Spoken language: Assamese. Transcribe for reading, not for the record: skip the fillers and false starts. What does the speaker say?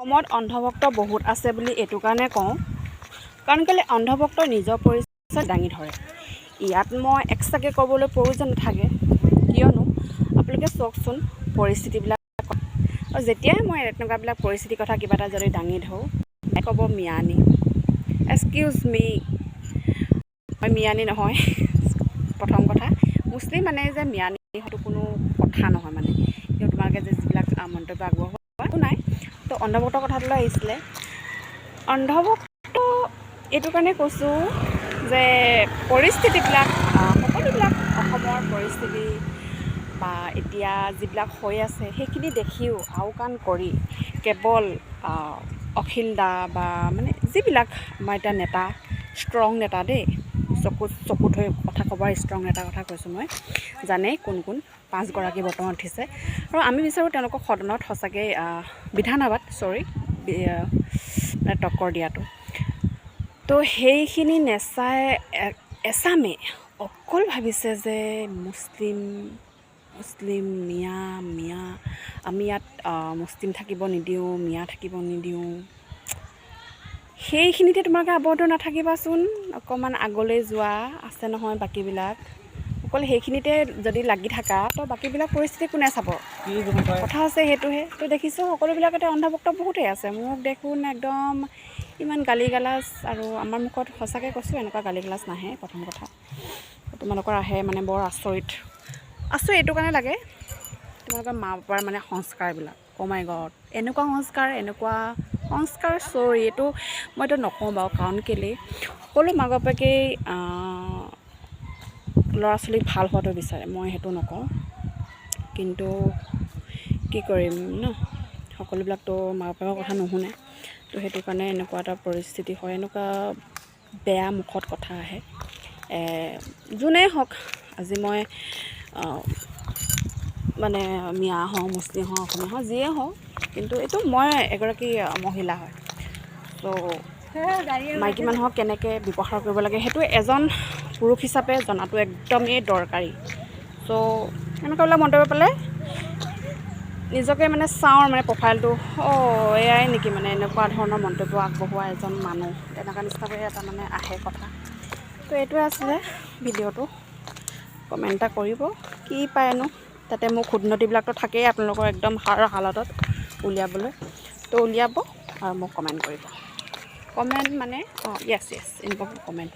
অসমত অন্ধভক্ত বহুত আছে বুলি এইটো কাৰণে কওঁ, কাৰণ কেলৈ অন্ধভক্তৰ নিজৰ পৰিচয় দাঙি ধৰে। ইয়াত মই এক্সট্ৰাকৈ ক'বলৈ প্ৰয়োজন নাথাকে, কিয়নো আপোনালোকে চাওকচোন পৰিস্থিতিবিলাক। আৰু যেতিয়াই মই তেনেকুৱাবিলাক পৰিস্থিতিৰ কথা কিবা এটা যদি দাঙি ধৰোঁ, ক'ব মিয়ানী। এক্সকিউজ মি, মই মিয়ানী নহয়। প্ৰথম কথা, মুছলিম মানে যে মিয়ানী সেইটো কোনো কথা নহয় মানে। কিন্তু তোমালোকে যে যিবিলাক মন্তব্য আগবঢ়োৱা একো নাই। তো অন্ধভক্তৰ কথাটোলৈ আহিছিলে। অন্ধভক্ত এইটো কাৰণে কৈছোঁ যে পৰিস্থিতিবিলাক, সকলোবিলাক অসমৰ পৰিস্থিতি বা এতিয়া যিবিলাক হৈ আছে সেইখিনি দেখিও আওকাণ কৰি কেৱল অখিল দা বা মানে যিবিলাক আমাৰ এতিয়া নেতা, ষ্ট্ৰং নেতা দেই, চকুত হৈ কথা ক'বৰ ষ্ট্ৰং নেতাৰ কথা কৈছোঁ মই, জানেই কোন কোন 5গৰাকী বৰ্তমান উঠিছে। আৰু আমি বিচাৰোঁ তেওঁলোকক সদনত সঁচাকৈ বিধানসভাত মানে টক্কৰ দিয়াটো। তো সেইখিনি নেচাই এচামে অকল ভাবিছে যে মুছলিম মিয়া আমি ইয়াত মুছলিম থাকিব নিদিওঁ, মিয়া থাকিব নিদিওঁ। সেইখিনিতে তোমালোকে আৱদ্ধ নাথাকিবাচোন, অকণমান আগলৈ যোৱা আছে নহয় বাকীবিলাক। অকল সেইখিনিতে যদি লাগি থাকা তো বাকীবিলাক পৰিস্থিতি কোনে চাব? কথা আছে সেইটোহে। তো দেখিছোঁ সকলোবিলাকতে অন্ধভক্ত বহুতেই আছে। মোক দেখোন একদম ইমান গালি গালাজ, আৰু আমাৰ মুখত সঁচাকৈ কৈছোঁ এনেকুৱা গালি গালাজ নাহে। প্ৰথম কথা তোমালোকৰ আহে মানে বৰ আচৰিত এইটো কাৰণে লাগে, তোমালোকৰ মা বাপাৰ মানে সংস্কাৰবিলাক। অ' মাই গড, এনেকুৱা সংস্কাৰ চৰি এইটো মইতো নকওঁ বাৰু, কাৰণ কেলৈ সকলো মাক বাপেকেই ল'ৰা ছোৱালীক ভাল হোৱাটো বিচাৰে, মই সেইটো নকওঁ। কিন্তু কি কৰিম ন, সকলোবিলাকতো মা বাপেকৰ কথা নুশুনে। তো সেইটো কাৰণে এনেকুৱা এটা পৰিস্থিতি হয়, এনেকুৱা বেয়া মুখত কথা আহে। যোনেই হওক, আজি মই মানে মিয়া হওঁ, মুছলিম হওঁ, অসমীয়া হওঁ, যিয়ে হওঁ, কিন্তু এইটো মই এগৰাকী মহিলা হয়। ত' মাইকী মানুহক কেনেকৈ ব্যৱহাৰ কৰিব লাগে সেইটো এজন পুৰুষ হিচাপে জনাটো একদমেই দৰকাৰী। চ' এনেকুৱাবিলাক মন্তব্য পালে নিজকে মানে চাওঁ মানে প্ৰফাইলটো, এয়াই নেকি মানে এনেকুৱা ধৰণৰ মন্তব্য আগবঢ়োৱা এজন মানুহ, তেনেকুৱা নিচিনাকৈ এটা মানে আহে কথা। তো এইটোৱে আছিলে ভিডিঅ'টো। কমেণ্ট এটা কৰিব, কি পায়নো। তাতে মোৰ খুদনতিবিলাকতো থাকেই আপোনালোকৰ একদম হালতত উলিয়াবলৈ। তো উলিয়াব আৰু মোক কমেণ্ট কৰিব। কমেণ্ট মানে য়েছ ইনবক্স কমেণ্ট।